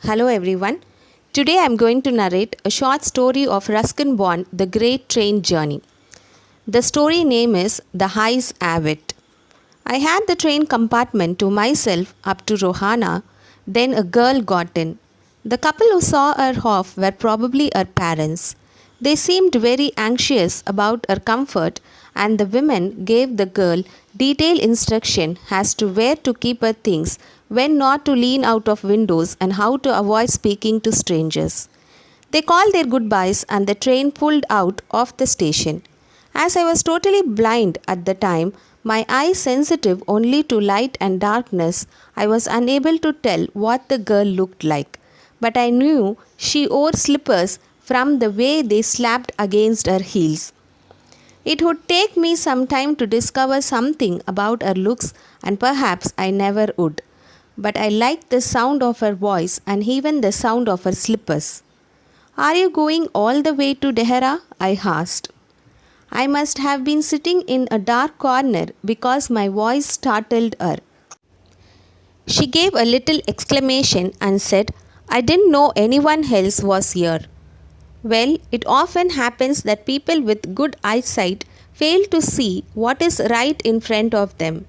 Hello everyone. Today I am going to narrate a short story of Ruskin Bond, The Great Train Journey. The story name is The High's Abbot. I had the train compartment to myself up to Rohana, then a girl got in. The couple who saw her off were probably her parents. They seemed very anxious about her comfort, and the women gave the girl detailed instruction as to where to keep her things, when not to lean out of windows, and how to avoid speaking to strangers. They called their goodbyes and the train pulled out of the station. As I was totally blind at the time, my eyes sensitive only to light and darkness, I was unable to tell what the girl looked like. But I knew she wore slippers from the way they slapped against her heels. It would take me some time to discover something about her looks, and perhaps I never would. But I liked the sound of her voice and even the sound of her slippers. "Are you going all the way to Dehra?" I asked. I must have been sitting in a dark corner because my voice startled her. She gave a little exclamation and said, "I didn't know anyone else was here." Well, it often happens that people with good eyesight fail to see what is right in front of them.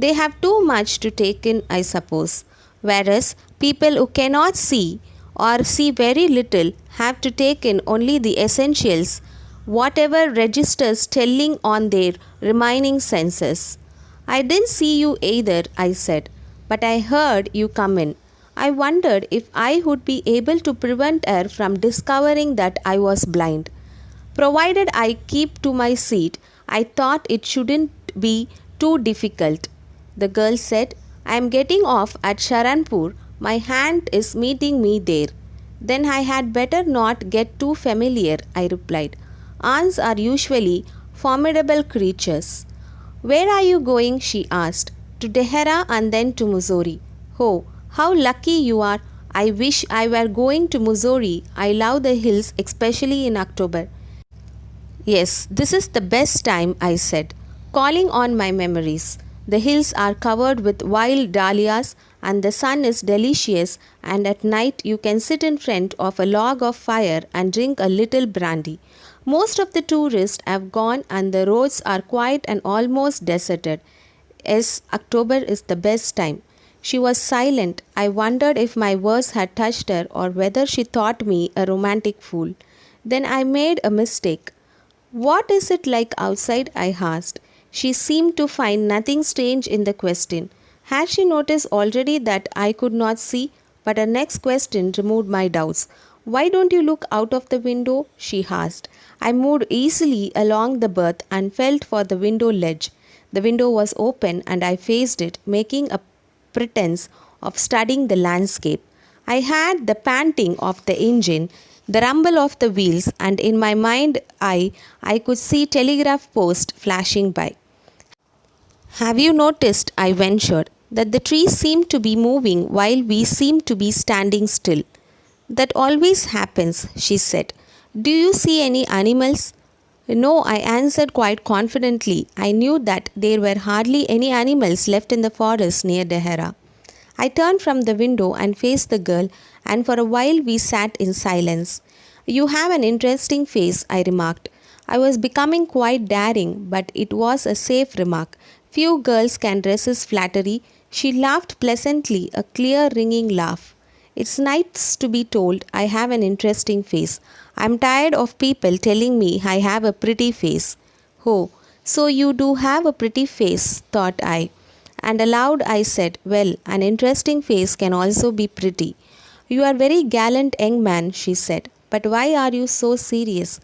They have too much to take in, I suppose, whereas people who cannot see or see very little have to take in only the essentials, whatever registers telling on their remaining senses. "I didn't see you either," I said, "but I heard you come in." I wondered if I would be able to prevent her from discovering that I was blind. Provided I keep to my seat, I thought it shouldn't be too difficult. The girl said, "I am getting off at Sharanpur. My hand is meeting me there." "Then I had better not get too familiar," I replied. "Aunts are usually formidable creatures." "Where are you going?" she asked. "To Dehra and then to Missouri." "Oh, how lucky you are. I wish I were going to Missouri. I love the hills, especially in October." "Yes, this is the best time," I said, calling on my memories. "The hills are covered with wild dahlias and the sun is delicious, and at night you can sit in front of a log of fire and drink a little brandy. Most of the tourists have gone and the roads are quiet and almost deserted. Yes, October is the best time." She was silent. I wondered if my words had touched her or whether she thought me a romantic fool. Then I made a mistake. "What is it like outside?" I asked. She seemed to find nothing strange in the question. Had she noticed already that I could not see? But her next question removed my doubts. "Why don't you look out of the window?" she asked. I moved easily along the berth and felt for the window ledge. The window was open and I faced it, making a pretense of studying the landscape. I had the panting of the engine, the rumble of the wheels, and in my mind I could see telegraph posts flashing by. "Have you noticed," I ventured, "that the trees seem to be moving while we seem to be standing still?" "That always happens," she said. "Do you see any animals?" "No," I answered quite confidently. I knew that there were hardly any animals left in the forest near Dehra. I turned from the window and faced the girl, and for a while we sat in silence. "You have an interesting face," I remarked. I was becoming quite daring, but it was a safe remark. Few girls can resist flattery. She laughed pleasantly, a clear ringing laugh. "It's nice to be told I have an interesting face. I'm tired of people telling me I have a pretty face." "Oh, so you do have a pretty face," thought I. And aloud I said, "Well, an interesting face can also be pretty." "You are very gallant young man," she said. "But why are you so serious?"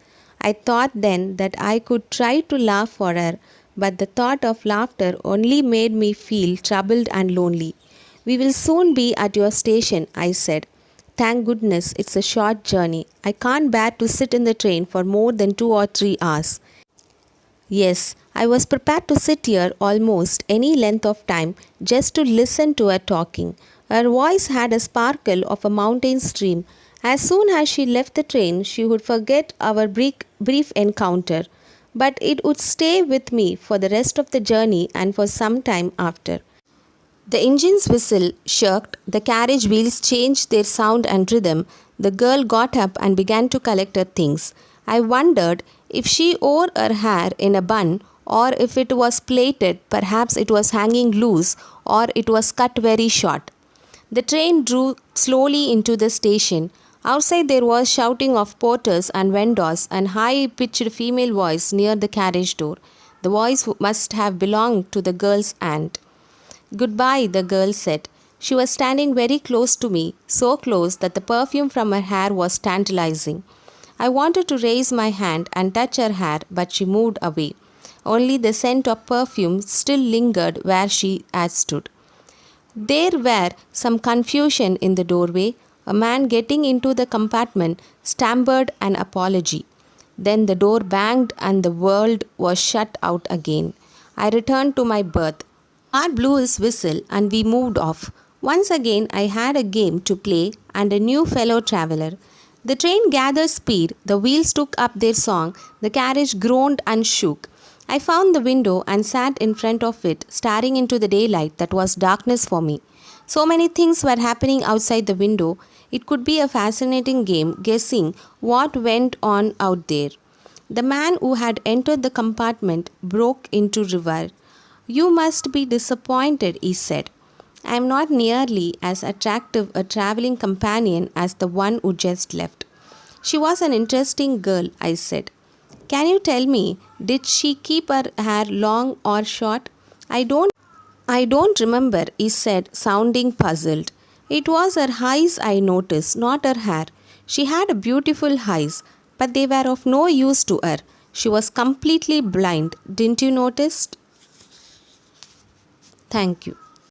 I thought then that I could try to laugh for her, but the thought of laughter only made me feel troubled and lonely. "We will soon be at your station," I said. "Thank goodness it's a short journey. I can't bear to sit in the train for more than 2 or 3 hours." Yes, I was prepared to sit here almost any length of time just to listen to her talking. Her voice had a sparkle of a mountain stream. As soon as she left the train, she would forget our brief encounter, but it would stay with me for the rest of the journey and for some time after. The engine's whistle shirked, the carriage wheels changed their sound and rhythm. The girl got up and began to collect her things. I wondered if she wore her hair in a bun or if it was plaited, perhaps it was hanging loose or it was cut very short. The train drew slowly into the station. Outside there was shouting of porters and vendors and high-pitched female voice near the carriage door. The voice must have belonged to the girl's aunt. "Goodbye," the girl said. She was standing very close to me, so close that the perfume from her hair was tantalizing. I wanted to raise my hand and touch her hair, but she moved away. Only the scent of perfume still lingered where she had stood. There were some confusion in the doorway. A man getting into the compartment stammered an apology. Then the door banged and the world was shut out again. I returned to my berth. Art blew his whistle and we moved off. Once again I had a game to play and a new fellow traveller. The train gathered speed, the wheels took up their song, the carriage groaned and shook. I found the window and sat in front of it, staring into the daylight that was darkness for me. So many things were happening outside the window. It could be a fascinating game guessing what went on out there. The man who had entered the compartment broke into reverie. "You must be disappointed," he said. "I am not nearly as attractive a travelling companion as the one who just left." "She was an interesting girl," I said. "Can you tell me, did she keep her hair long or short?" I don't remember," he said, sounding puzzled. "It was her eyes I noticed, not her hair. She had beautiful eyes, but they were of no use to her. She was completely blind. Didn't you notice?" Thank you.